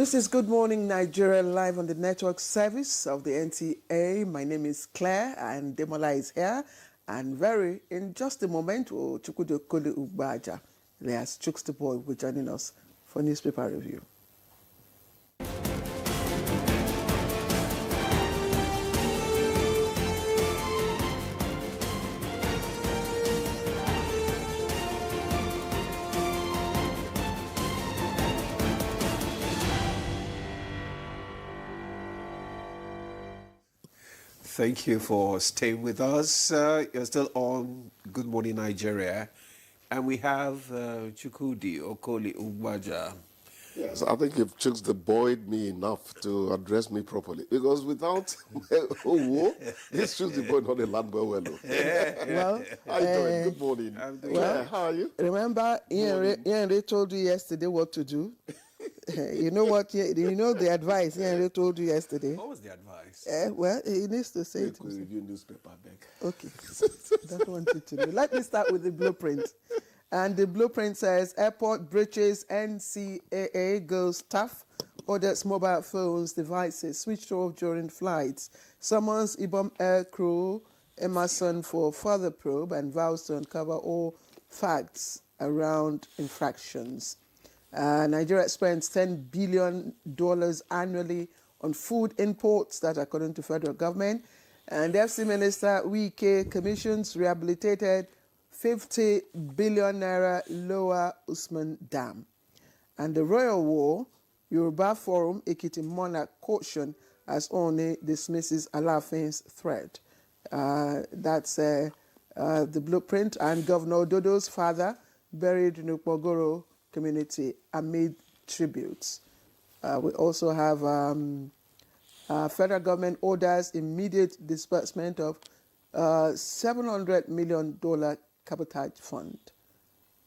This is Good Morning Nigeria, live on the network service of the NTA. My name is Claire and Demola is here. And in just a moment, Chukwudo Kole Ubaja, alias Chooks the Boy, will be joining us for newspaper review. Thank you for staying with us. You're still on Good Morning Nigeria. And we have Chukwudi Okoli Ugbaja. Yes, I think you've Chooks the Boyed me enough to address me properly. Because without this Chooks the Boy not a land boy well. Well, how you doing? Good morning. Well, how are you? Remember, Ian told you yesterday what to do. You know what? You know the advice Ian told you yesterday. What was the advice? Well, he needs to say it. Could review newspaper back. Okay. Don't want you to know. Let me start with the blueprint. And the blueprint says, airport breaches, NCAA goes tough, orders mobile phones, devices switched off during flights, summons Ibom air crew, Emerson for further probe, and vows to uncover all facts around infractions. Nigeria spends $10 billion annually on food imports, that according to federal government. And FC Minister Wike commissions rehabilitated 50 billion naira Lower Usman Dam. And the Royal War, Yoruba Forum, Ekiti Monarch caution as One dismisses Alaafen's threat. That's the blueprint. And Governor Dodo's father buried in Ukpogoro community amid tributes. We also have federal government orders immediate disbursement of $700 million cabotage fund.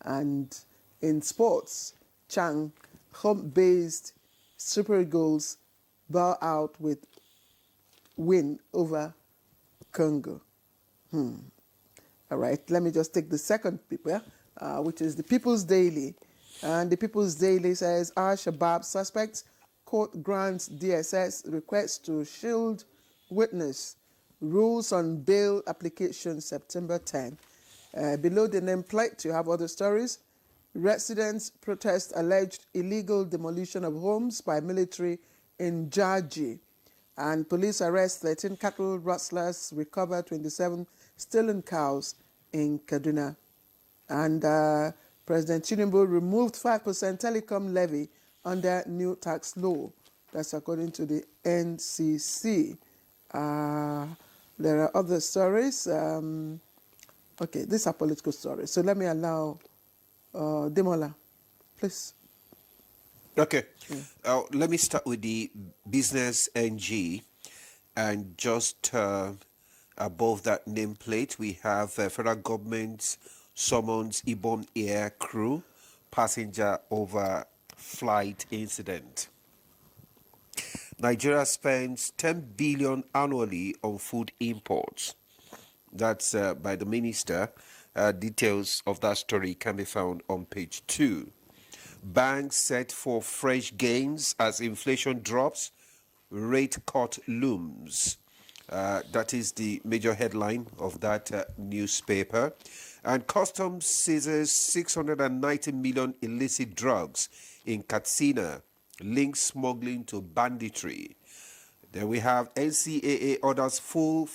And in sports, Chang, home-based Super Eagles bow out with win over Congo. All right, let me just take the second paper, which is the People's Daily. And the People's Daily says, Al-Shabaab suspects court grants DSS request to shield witness. Rules on bail application September 10. Below the nameplate, you have other stories. Residents protest alleged illegal demolition of homes by military in Jaji. And police arrest 13 cattle rustlers, recover 27 stolen cows in Kaduna. And President Tinubu removed 5% telecom levy under new tax law. That's according to the NCC. There are other stories. Okay, these are political stories. So let me allow Demola, please. Okay. Let me start with the Business NG. And just above that nameplate, we have federal government summons Ibom air crew, passenger over flight incident. Nigeria spends 10 billion annually on food imports. That's by the minister. Details of that story can be found on page 2. Banks set for fresh gains as inflation drops, rate cut looms. That is the major headline of that newspaper. And Customs seizes 690 million illicit drugs in Katsina, links smuggling to banditry. Then we have NCAA orders full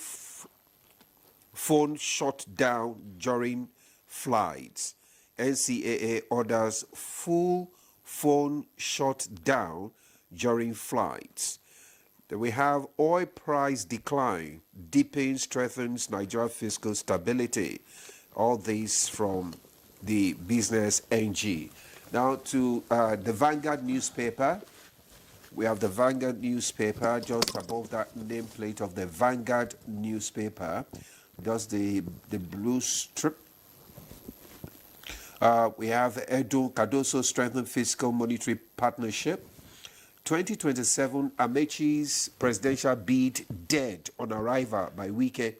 phone shut down during flights. NCAA orders full phone shut down during flights. Then we have oil price decline, deepens, strengthens Nigeria fiscal stability. All these from the Business NG. Now to the Vanguard newspaper. We have the Vanguard newspaper just above that nameplate of the Vanguard newspaper. Just the blue strip. We have Edo Cardoso strengthened fiscal monetary partnership. 2027 Amechi's presidential bid dead on arrival by Wike.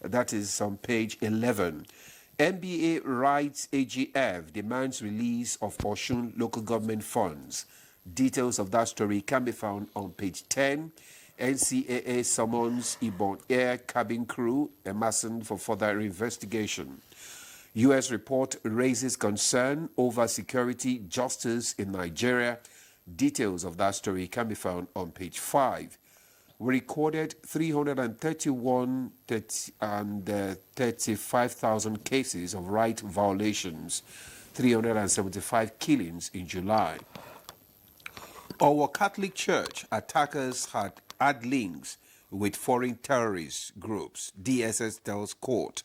That is on page 11. NBA writes AGF demands release of Osun local government funds. Details of that story can be found on page 10. NCAA summons Ibon Air cabin crew Emerson for further investigation. U.S. report raises concern over security justice in Nigeria. Details of that story can be found on page 5. We recorded 35,000 cases of right violations, 375 killings in July. Our Catholic Church attackers had links with foreign terrorist groups. DSS tells court.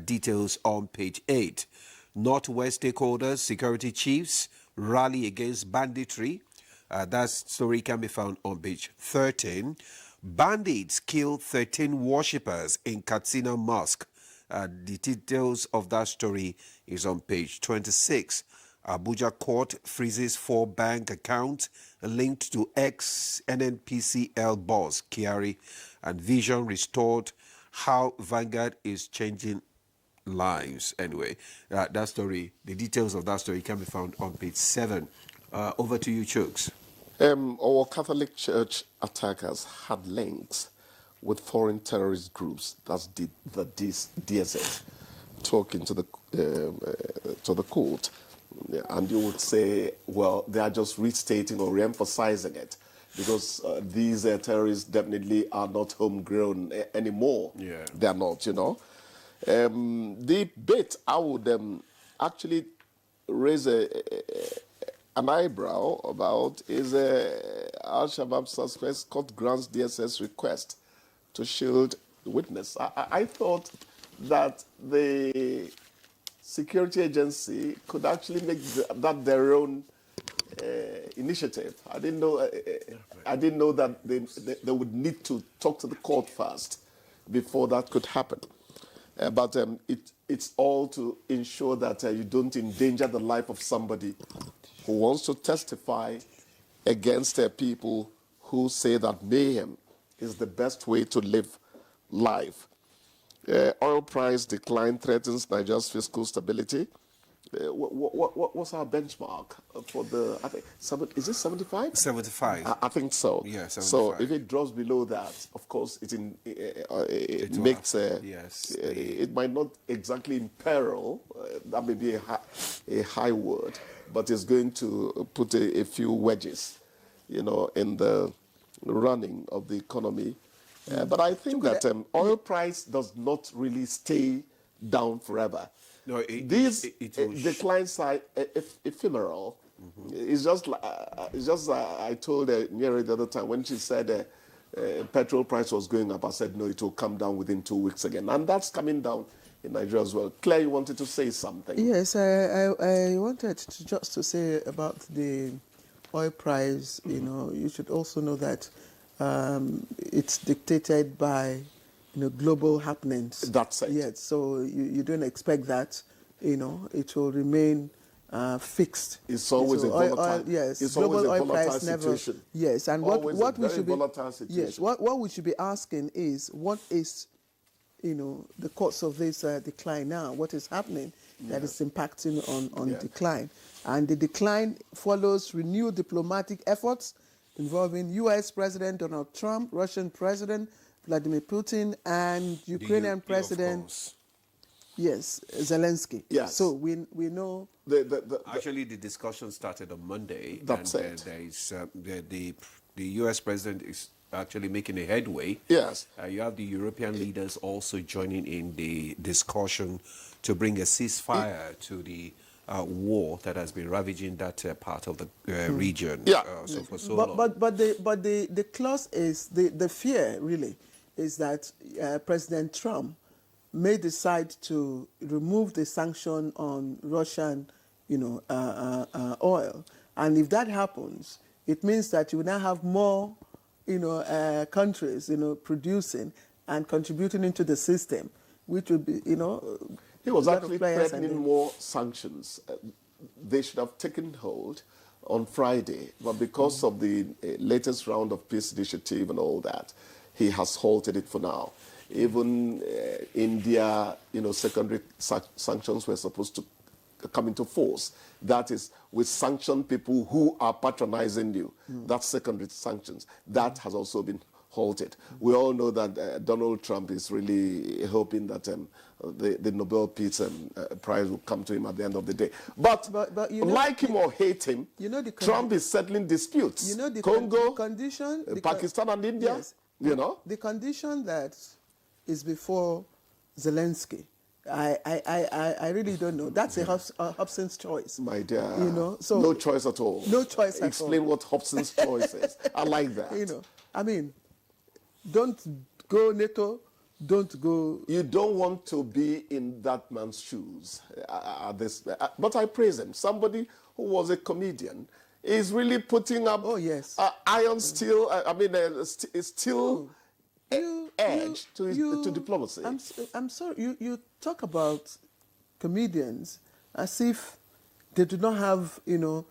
Details on page 8. Northwest stakeholders, security chiefs rally against banditry. That story can be found on page 13. Bandits kill 13 worshippers in Katsina Mosque. The details of that story is on page 26. Abuja court freezes 4 bank accounts linked to ex-NNPCL boss Kyari, and vision restored. How Vanguard is changing lives. Anyway, that story, the details of that story can be found on page 7. Over to you, Chooks. Our Catholic Church attackers had links with foreign terrorist groups. That's the DSS talking to the court. And you would say, well, they are just restating or re-emphasizing it because these terrorists definitely are not homegrown anymore. Yeah. They are not, The bit I would actually raise an eyebrow about is Al-Shabaab suspects court grants DSS request to shield witness. I thought that the security agency could actually make that their own initiative. I didn't know that they would need to talk to the court first before that could happen. But it's all to ensure that you don't endanger the life of somebody who wants to testify against people who say that mayhem is the best way to live life. Oil price decline threatens Nigeria's fiscal stability. What's our benchmark for the? I think is it 75? 75. I think so. Yeah, 75. So if it drops below that, of course, it makes yes. It might not exactly imperil. That may be a high word, but it's going to put a few wedges, in the running of the economy. But I think that oil price does not really stay down forever. No, These declines are ephemeral. Mm-hmm. It's just I told Nyeri the other time when she said petrol price was going up. I said no, it will come down within 2 weeks again, and that's coming down in Nigeria as well. Claire, you wanted to say something? Yes, I wanted to say about the oil price. Mm-hmm. You should also know that it's dictated by global happenings. That's it. Yes, so you don't expect that it will remain fixed. It's always a volatile. Yes, it's global always a oil price situation. Never. Yes, and what we should be situation. Yes, what we should be asking is what is the cause of this decline now? What is happening that is impacting on decline? And the decline follows renewed diplomatic efforts involving U.S. President Donald Trump, Russian President Vladimir Putin, and Ukrainian President, Zelensky. Yes. So we know... Actually, the discussion started on Monday. That's and it. There is, the U.S. President is actually making a headway. Yes. You have the European leaders also joining in the discussion to bring a ceasefire to the war that has been ravaging that part of the region for so long. But the clause is, the fear really is that President Trump may decide to remove the sanction on Russian oil. And if that happens, it means that you will now have more countries producing and contributing into the system, which would be He was actually threatening more sanctions. They should have taken hold on Friday, but because of the latest round of peace initiative and all that, he has halted it for now. Even India, secondary sanctions were supposed to come into force. That is, we sanction people who are patronizing you. That's secondary sanctions. That has also been halted. We all know that Donald Trump is really hoping that the Nobel Peace Prize will come to him at the end of the day. But you know, like him or hate him, you know, Trump is settling disputes. You know, the Congo, condition, Pakistan and India, yes, you know. The condition that is before Zelensky, I really don't know. That's a Hobson's choice. My dear. You know, so no choice at all. No choice at all. Explain what Hobson's choice is. I like that. You know, I mean, don't go NATO, don't go... You don't want to be in that man's shoes. But I praise him. Somebody who was a comedian is really putting up iron steel, steel edge to diplomacy. I'm sorry, you talk about comedians as if they do not have, you know,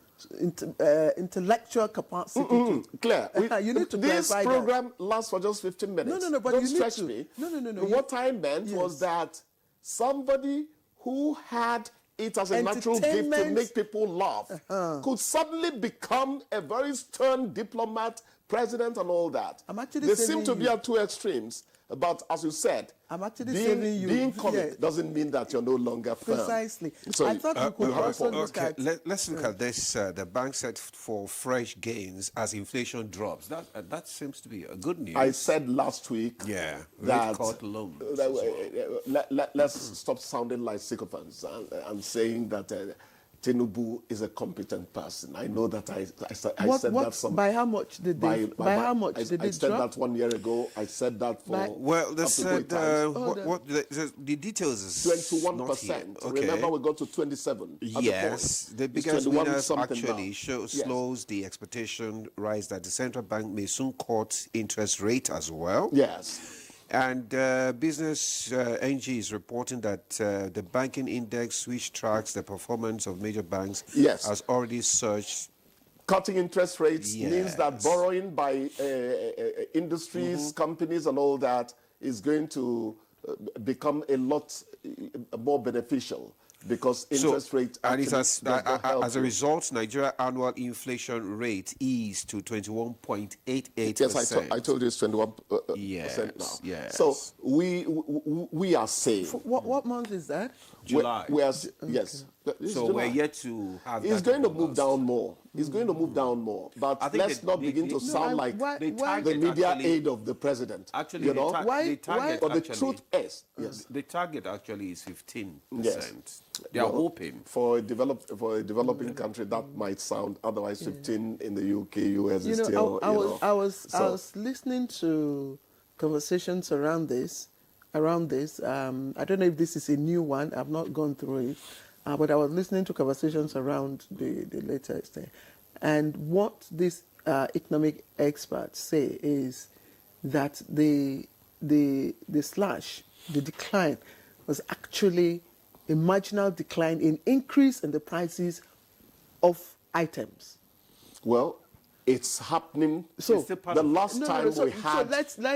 intellectual capacity. Claire, you need to this program lasts for just 15 minutes. No, but don't stretch me. No. What I meant was that somebody who had it as a natural gift to make people laugh could suddenly become a very stern diplomat, president, and all that. They seem to be at two extremes. But as you said, I'm actually being comic doesn't mean that you're no longer firm. Precisely. So I thought we could also look at... Let's look at this. The bank set for fresh gains as inflation drops. That seems to be a good news. I said last week that loans. Let's stop sounding like sycophants and saying that Tinubu is a competent person. I know that I said that some... By how much did they... By how much did it drop? I said that 1 year ago. I said that for... Well, they said... the details is 21%. Okay. Remember, we got to 27. Yes. The biggest winners actually slows the expectation rise that the central bank may soon cut interest rate as well. Yes. And Business NG is reporting that the banking index, which tracks the performance of major banks, has already surged. Cutting interest rates means that borrowing by industries, companies, and all that is going to become a lot more beneficial. Because interest rate and it has, as a result, Nigeria annual inflation rate eased to 21.88%. Yes, I told you it's 21% now. Yes. So we are safe. What month is that? July. Yes. So we're yet to have. It's going to move down more. It's going to move down more. But let's not begin to sound like the media aid of the president. Actually, you know why? But the truth is, the target actually is 15%. Yes. They are hoping for a developing country that might sound otherwise 15 in the UK, US is still. I was listening to conversations around this. I don't know if this is a new one. I've not gone through it. But I was listening to conversations around the latest thing. And what these economic experts say is that the decline, was actually a marginal decline in increase in the prices of items. Well, it's happening. So the last time we had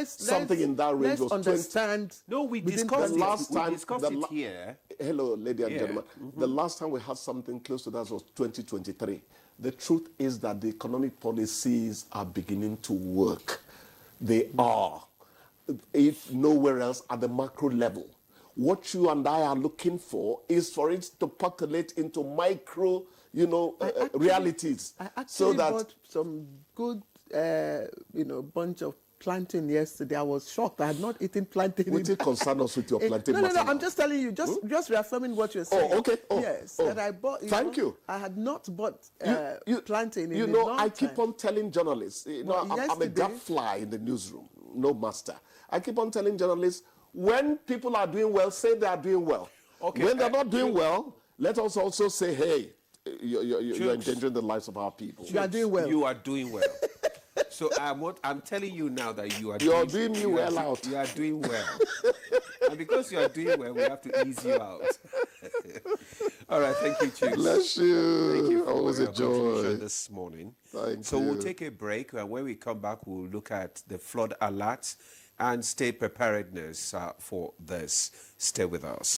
something in that range was understand. We discussed it here. Hello, ladies and gentlemen. The last time we had something close to that was 2023. The truth is that the economic policies are beginning to work. They are, if nowhere else, at the macro level. What you and I are looking for is for it to percolate into micro, realities. I actually bought some good, bunch of plantain yesterday. I was shocked. I had not eaten plantain. Would you concern us with your plantain? No. I'm just telling you, just reaffirming what you're saying. Oh, okay. Yes, that I bought. Thank you. I had not bought plantain in a long time. I keep on telling journalists. I'm a gadfly in the newsroom, no master. I keep on telling journalists, when people are doing well, say they are doing well. Okay. When they're not doing well, let us also say, hey, you're endangering the lives of our people. You are doing well. You are doing well. So I'm telling you now that you are doing me well out. You are doing well. And because you are doing well, we have to ease you out. All right, thank you, Chief. Bless you. Thank you for always a joy this morning. Thank you. So we'll take a break, and when we come back, we'll look at the flood alerts and state preparedness for this. Stay with us.